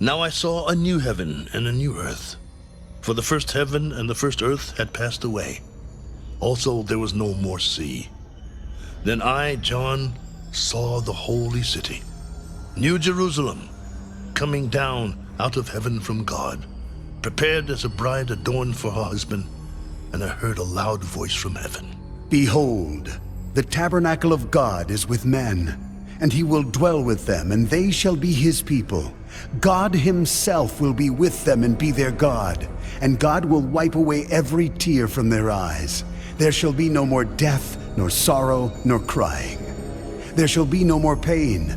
Now I saw a new heaven and a new earth. For the first heaven and the first earth had passed away. Also there was no more sea. Then I, John, saw the holy city, New Jerusalem, coming down out of heaven from God, prepared as a bride adorned for her husband. And I heard a loud voice from heaven. Behold, the tabernacle of God is with men, and he will dwell with them, and they shall be his people. God himself will be with them and be their God, and God will wipe away every tear from their eyes. There shall be no more death, nor sorrow, nor crying. There shall be no more pain,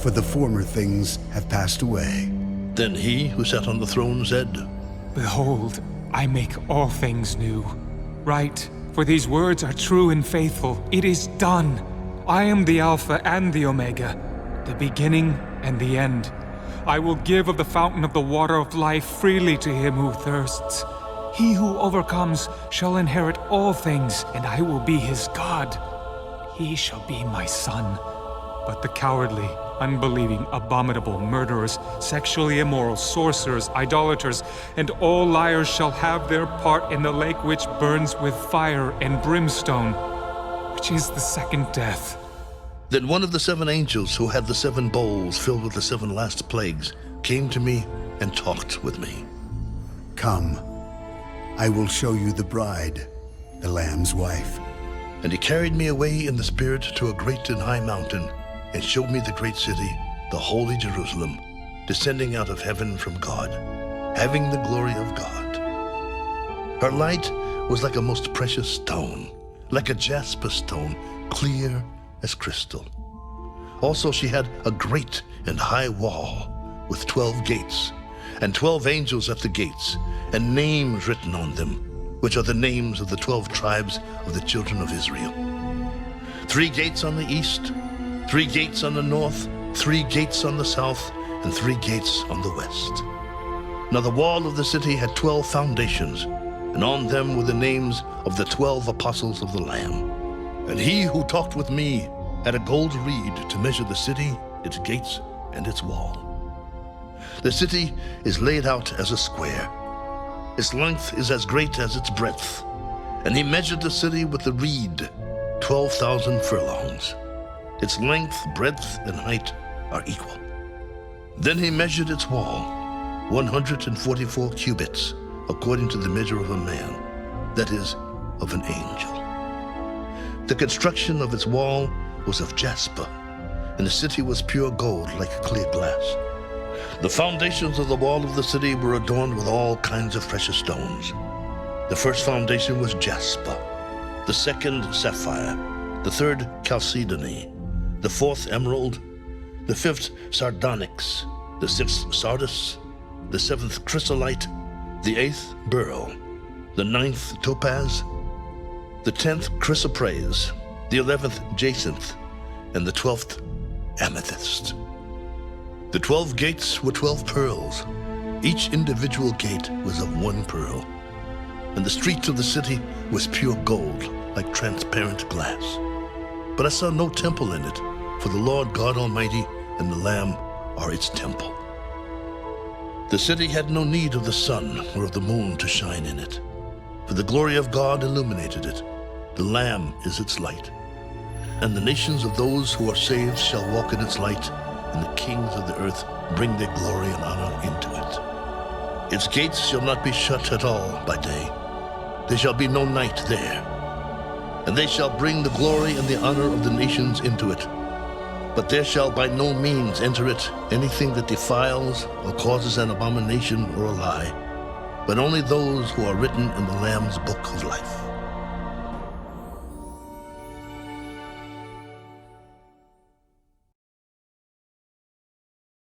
for the former things have passed away. Then he who sat on the throne said, Behold, I make all things new. Write, for these words are true and faithful. It is done. I am the Alpha and the Omega, the beginning and the end. I will give of the fountain of the water of life freely to him who thirsts. He who overcomes shall inherit all things, and I will be his God. He shall be my son. But the cowardly, unbelieving, abominable, murderers, sexually immoral, sorcerers, idolaters, and all liars shall have their part in the lake which burns with fire and brimstone, which is the second death. Then one of the 7 angels who had the 7 bowls filled with the 7 last plagues came to me and talked with me. Come, I will show you the bride, the Lamb's wife. And he carried me away in the Spirit to a great and high mountain, and showed me the great city, the holy Jerusalem, descending out of heaven from God, having the glory of God. Her light was like a most precious stone, like a jasper stone, clear as crystal. Also she had a great and high wall with 12 gates, and 12 angels at the gates, and names written on them, which are the names of the 12 tribes of the children of Israel. 3 gates on the east, 3 gates on the north, 3 gates on the south, and 3 gates on the west. Now the wall of the city had 12 foundations, and on them were the names of the 12 apostles of the Lamb. And he who talked with me had a gold reed to measure the city, its gates, and its wall. The city is laid out as a square. Its length is as great as its breadth. And he measured the city with the reed, 12,000 furlongs. Its length, breadth, and height are equal. Then he measured its wall, 144 cubits, according to the measure of a man, that is, of an angel. The construction of its wall was of jasper, and the city was pure gold like clear glass. The foundations of the wall of the city were adorned with all kinds of precious stones. The first foundation was jasper, the second sapphire, the third chalcedony, the fourth emerald, the fifth sardonyx, the sixth sardis, the seventh chrysolite, the eighth beryl, the ninth topaz, the 10th chrysoprase, the 11th jacinth, and the 12th amethyst. The 12 gates were 12 pearls. Each individual gate was of 1 pearl. And the street of the city was pure gold, like transparent glass. But I saw no temple in it, for the Lord God Almighty and the Lamb are its temple. The city had no need of the sun or of the moon to shine in it, for the glory of God illuminated it. The Lamb is its light. And the nations of those who are saved shall walk in its light, and the kings of the earth bring their glory and honor into it. Its gates shall not be shut at all by day. There shall be no night there. And they shall bring the glory and the honor of the nations into it. But there shall by no means enter it anything that defiles or causes an abomination or a lie, but only those who are written in the Lamb's book of life.